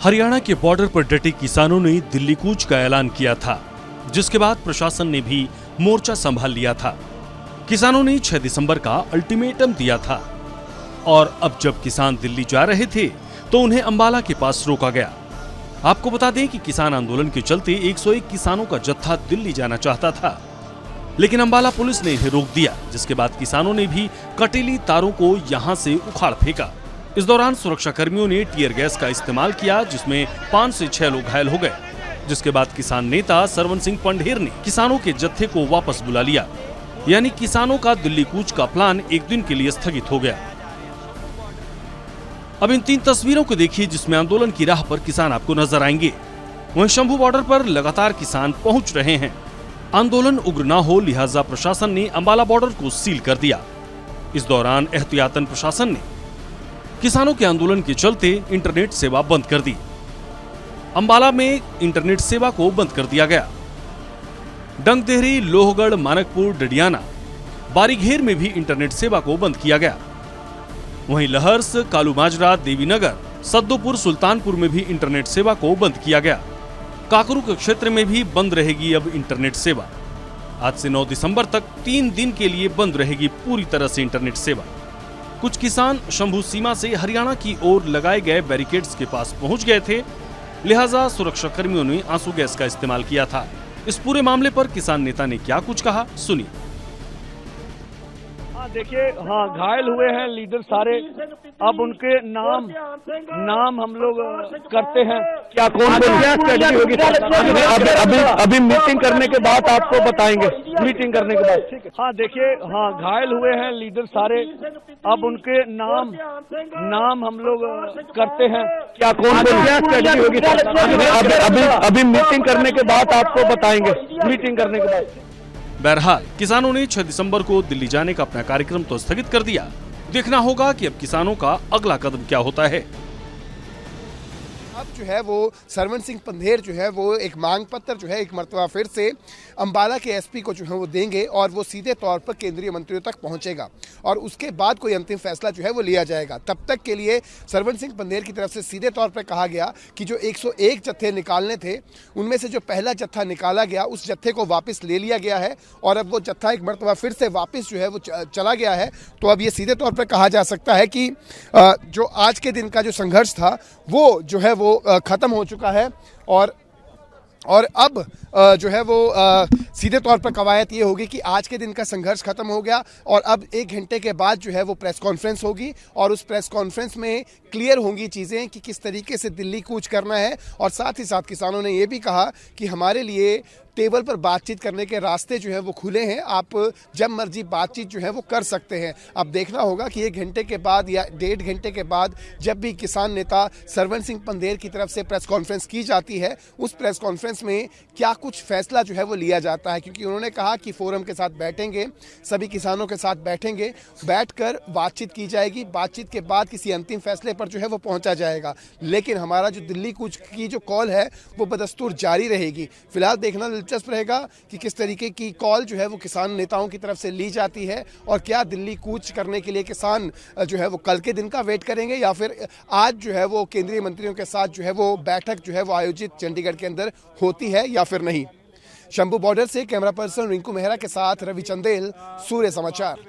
हरियाणा के बॉर्डर पर डटे किसानों ने दिल्ली कूच का ऐलान किया था, जिसके बाद प्रशासन ने भी मोर्चा संभाल लिया था। किसानों ने 6 दिसंबर का अल्टीमेटम दिया था और अब जब किसान दिल्ली जा रहे थे तो उन्हें अंबाला के पास रोका गया। आपको बता दें कि किसान आंदोलन के चलते 101 किसानों का जत्था दिल्ली जाना चाहता था, लेकिन अंबाला पुलिस ने इन्हें रोक दिया, जिसके बाद किसानों ने भी कटीली तारों को यहां से उखाड़ फेंका। इस दौरान सुरक्षा कर्मियों ने टीयर गैस का इस्तेमाल किया, जिसमें 5 से 6 लोग घायल हो गए, जिसके बाद किसान नेता सरवन सिंह पंढेर ने किसानों के जत्थे को वापस बुला लिया। यानी किसानों का दिल्ली कूच का प्लान एक दिन के लिए स्थगित हो गया। अब इन 3 तस्वीरों को देखिए, जिसमें आंदोलन की राह पर किसान आपको नजर आएंगे। वहीं शंभू बॉर्डर पर लगातार किसान पहुंच रहे हैं। आंदोलन उग्र न हो, लिहाजा प्रशासन ने अंबाला बॉर्डर को सील कर दिया। इस दौरान एहतियातन प्रशासन ने किसानों के आंदोलन के चलते इंटरनेट सेवा बंद कर दी। अंबाला में इंटरनेट सेवा को बंद कर दिया गया। डंगदेहरी, लोहगढ़, मानकपुर, डडियाना, बारीघेर में भी इंटरनेट सेवा को बंद किया गया। वहीं लहर्स, कालूमाजरा, देवीनगर, सद्दोपुर, सुल्तानपुर में भी इंटरनेट सेवा को बंद किया गया। काकरू के क्षेत्र में भी बंद रहेगी अब इंटरनेट सेवा। आज से 9 दिसंबर तक 3 दिन के लिए बंद रहेगी पूरी तरह से इंटरनेट सेवा। कुछ किसान शंभू सीमा से हरियाणा की ओर लगाए गए बैरिकेड्स के पास पहुंच गए थे, लिहाजा सुरक्षा कर्मियों ने आंसू गैस का इस्तेमाल किया था। इस पूरे मामले पर किसान नेता ने क्या कुछ कहा, सुनिए। देखिए, घायल हुए हैं लीडर सारे। अब उनके नाम हम लोग करते हैं। क्या कौन क्या स्ट्रेटजी होगी? अभी मीटिंग करने के बाद आपको बताएंगे। मीटिंग करने के बाद, ठीक है। देखिए, घायल हुए हैं लीडर सारे। अब उनके नाम हम लोग करते हैं। क्या कौन क्या स्ट्रेटजी होगी? अभी मीटिंग करने के बाद आपको बताएंगे। मीटिंग करने के बाद। बहरहाल किसानों ने 6 दिसंबर को दिल्ली जाने का अपना कार्यक्रम तो स्थगित कर दिया। देखना होगा कि अब किसानों का अगला कदम क्या होता है। अब जो है वो सरवन सिंह पंढेर जो है वो एक मांग पत्र जो है एक मर्तबा फिर से अंबाला के एसपी को जो है वो देंगे और वो सीधे तौर पर केंद्रीय मंत्रियों तक पहुंचेगा और उसके बाद कोई अंतिम फैसला जो है वो लिया जाएगा। तब तक के लिए सरवन सिंह पंढेर की तरफ से सीधे तौर पर कहा गया कि जो 101 जत्थे निकालने थे, उनमें से जो पहला जत्था निकाला गया उस जत्थे को वापस ले लिया गया है और अब वो जत्था एक मर्तबा फिर से वापस जो है वो चला गया है। तो अब ये सीधे तौर पर कहा जा सकता है कि जो आज के दिन का जो संघर्ष था वो जो है वो खत्म हो चुका है और अब जो है वो सीधे तौर पर कवायद ये होगी कि आज के दिन का संघर्ष खत्म हो गया और अब 1 घंटे के बाद जो है वो प्रेस कॉन्फ्रेंस होगी और उस प्रेस कॉन्फ्रेंस में क्लियर होंगी चीज़ें कि किस तरीके से दिल्ली कूच करना है। और साथ ही साथ किसानों ने ये भी कहा कि हमारे लिए टेबल पर बातचीत करने के रास्ते जो है वो खुले हैं, आप जब मर्जी बातचीत जो है वो कर सकते हैं। अब देखना होगा कि 1 घंटे के बाद या 1.5 घंटे के बाद जब भी किसान नेता सरवन सिंह पंढेर की तरफ से प्रेस कॉन्फ्रेंस की जाती है, उस प्रेस कॉन्फ्रेंस में क्या कुछ फैसला जो है वो लिया जाता है, क्योंकि उन्होंने कहा कि फोरम के साथ बैठेंगे, सभी किसानों के साथ बैठेंगे, बैठकर बातचीत की जाएगी, बातचीत के बाद किसी अंतिम फैसले पर जो है वो पहुंचा जाएगा। लेकिन हमारा जो दिल्ली कूच की जो कॉल है वो बदस्तूर जारी रहेगी। फिलहाल देखना दिलचस्प रहेगा कि किस तरीके की कॉल जो है वो किसान नेताओं की तरफ से ली जाती है और क्या दिल्ली कूच करने के लिए किसान जो है वो कल के दिन का वेट करेंगे या फिर आज जो है वो केंद्रीय मंत्रियों के साथ जो है वो बैठक जो है वो आयोजित चंडीगढ़ के अंदर होती है या फिर नहीं। शंभू बॉर्डर से कैमरा पर्सन रिंकू मेहरा के साथ रवि चंदेल, सूर्य समाचार।